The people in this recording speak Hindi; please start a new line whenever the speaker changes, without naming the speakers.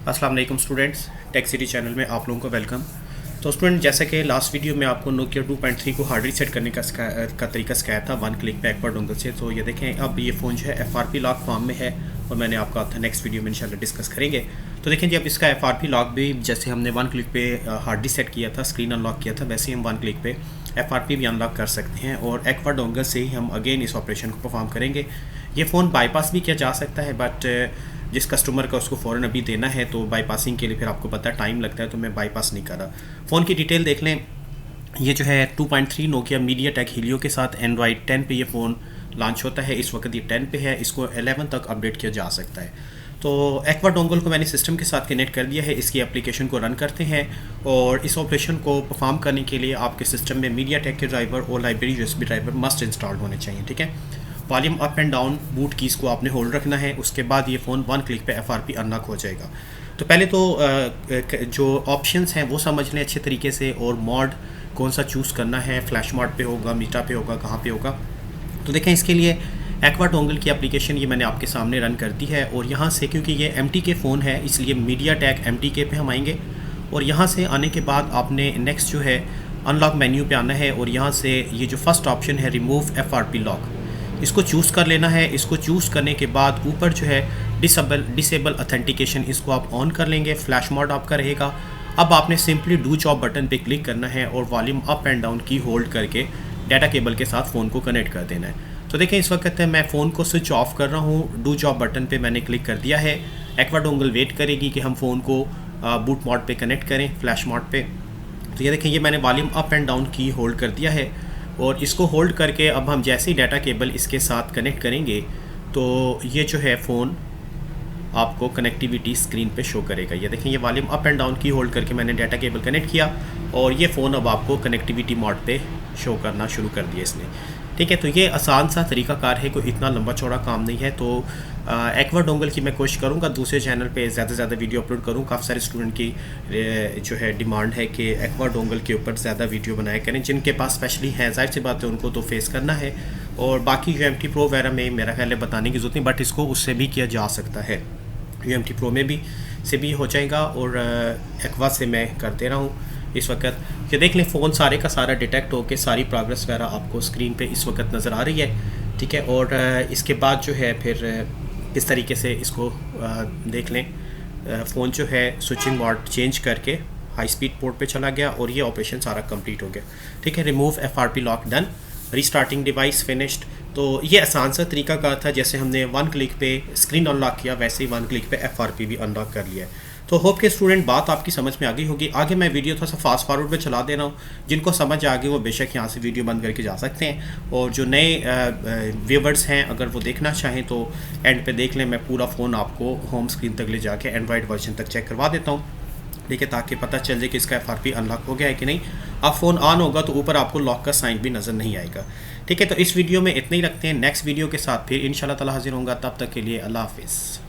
अस्सलाम वालेकुम स्टूडेंट्स, टेक सिटी चैनल में आप लोगों को वेलकम। तो स्टूडेंट, जैसा कि लास्ट वीडियो में आपको नोकिया 2.3 को हार्ड रीसेट करने का तरीका सिखाया था वन क्लिक पे एक्वा डोंगल से। तो ये देखें, अब ये फ़ोन जो है FRP लॉक फॉर्म में है और मैंने आपको था नेक्स्ट वीडियो में इंशाल्लाह डिस्कस करेंगे। तो देखें जी, अब इसका FRP लॉक भी जैसे हमने वन क्लिक पे हार्ड रीसेट किया था, स्क्रीन अनलॉक किया था, वैसे ही हम वन क्लिक पे FRP भी अनलॉक कर सकते हैं और एक्वा डोंगल से ही हम अगेन इस ऑपरेशन को परफॉर्म करेंगे। ये फ़ोन बाईपास भी किया जा सकता है, बट जिस कस्टमर का उसको फ़ौरन अभी देना है तो बाईपासिंग के लिए फिर आपको पता है टाइम लगता है, तो मैं बाईपास नहीं कर रहा। फ़ोन की डिटेल देख लें। ये जो है 2.3 नोकिया मीडियाटेक हीलियो के साथ एंड्रॉयड 10 पे ये फ़ोन लॉन्च होता है। इस वक्त ये 10 पे है, इसको 11 तक अपडेट किया जा सकता है। तो एक्वा डोंगल को मैंने सिस्टम के साथ कनेक्ट कर दिया है, इसकी एप्लीकेशन को रन करते हैं और इस ऑपरेशन को परफॉर्म करने के लिए आपके सिस्टम में मीडियाटेक के ड्राइवर और library USB driver must install होने चाहिए। ठीक है, volume up and down boot keys को आपने होल्ड रखना है, उसके बाद ये फ़ोन वन क्लिक पे FRP अनलॉक हो जाएगा। तो पहले तो जो ऑप्शंस हैं वो समझ लें अच्छे तरीके से, और मॉड कौन सा चूज़ करना है, फ्लैश मॉड पे होगा, मीटा पे होगा, कहाँ पे होगा। तो देखें, इसके लिए एक्वा डोंगल की एप्लीकेशन ये मैंने आपके सामने रन कर दी है और यहाँ से क्योंकि ये MTK फ़ोन है इसलिए मीडियाटेक MTK पे हम आएंगे और यहाँ से आने के बाद आपने नेक्स्ट जो है अनलॉक मेन्यू पे आना है और यहाँ से ये जो फर्स्ट ऑप्शन है रिमूव FRP लॉक, इसको चूज़ कर लेना है। इसको चूज़ करने के बाद ऊपर जो है डिसेबल ऑथेंटिकेशन, इसको आप ऑन कर लेंगे, फ्लैश मोड आपका रहेगा। अब आपने सिंपली डू जॉब बटन पे क्लिक करना है और वॉल्यूम अप एंड डाउन की होल्ड करके डाटा केबल के साथ फ़ोन को कनेक्ट कर देना है। तो देखें, इस वक्त मैं फ़ोन को स्विच ऑफ कर रहा हूँ, डू जॉब बटन पे मैंने क्लिक कर दिया है। एक्वा डोंगल वेट करेगी कि हम फ़ोन को बूट मोड पे कनेक्ट करें, फ्लैश मोड पे। तो ये देखें, ये मैंने वॉल्यूम अप एंड डाउन की होल्ड कर दिया है और इसको होल्ड करके अब हम जैसे ही डाटा केबल इसके साथ कनेक्ट करेंगे तो ये जो है फ़ोन आपको कनेक्टिविटी स्क्रीन पे शो करेगा। ये देखें, ये वॉल्यूम अप एंड डाउन की होल्ड करके मैंने डाटा केबल कनेक्ट किया और ये फ़ोन अब आपको कनेक्टिविटी मोड पे शो करना शुरू कर दिया इसने। ठीक है, तो ये आसान सा तरीकाकार है, कोई इतना लंबा चौड़ा काम नहीं है। तो एक्वा डोंगल की मैं कोशिश करूँगा दूसरे चैनल पे ज़्यादा से ज़्यादा वीडियो अपलोड करूँ। काफ़ी सारे स्टूडेंट की जो है डिमांड है कि एक्वा डोंगल के ऊपर ज़्यादा वीडियो बनाया करें, जिनके पास स्पेशली है, जाहिर सी बात है उनको तो फेस करना है। और बाकी UMT Pro वगैरह में मेरा ख्याल है बताने की ज़रूरत नहीं, बट इसको उससे भी किया जा सकता है। UMT Pro में भी से भी हो जाएगा और एक्वा से मैं कर दे रहा हूँ इस वक्त। ये देख लें, फ़ोन सारे का सारा डिटेक्ट होकर सारी प्रोग्रेस वगैरह आपको स्क्रीन पे इस वक्त नज़र आ रही है। ठीक है, और इसके बाद जो है फिर इस तरीके से इसको देख लें, फ़ोन जो है स्विचिंग मोड चेंज करके हाई स्पीड पोर्ट पे चला गया और ये ऑपरेशन सारा कंप्लीट हो गया। ठीक है, remove FRP lock done, restarting device finished. तो ये आसान सा तरीका का था, जैसे हमने वन क्लिक पे स्क्रीन अनलॉक किया वैसे ही वन क्लिक पे FRP भी अनलॉक कर लिया है। तो होप के स्टूडेंट बात आपकी समझ में आ गई होगी। आगे मैं वीडियो थोड़ा सा फास्ट फॉरवर्ड पे चला दे रहा हूँ, जिनको समझ आ गई वो बेशक यहाँ से वीडियो बंद करके जा सकते हैं, और जो नए व्यूवर्स हैं अगर वो देखना चाहें तो एंड पे देख लें। मैं पूरा फ़ोन आपको होम स्क्रीन तक ले जाके एंड्रॉयड वर्जन तक चेक करवा देता हूँ। ठीक है, ताकि पता चल जाए कि इसका FRP अनलॉक हो गया है कि नहीं। अब फ़ोन ऑन होगा तो ऊपर आपको लॉक का साइन भी नज़र नहीं आएगा। ठीक है, तो इस वीडियो में इतना ही रखते हैं। नेक्स्ट वीडियो के साथ फिर इंशाल्लाह ताला हाजिर होऊंगा, तब तक के लिए अल्लाह हाफिज़।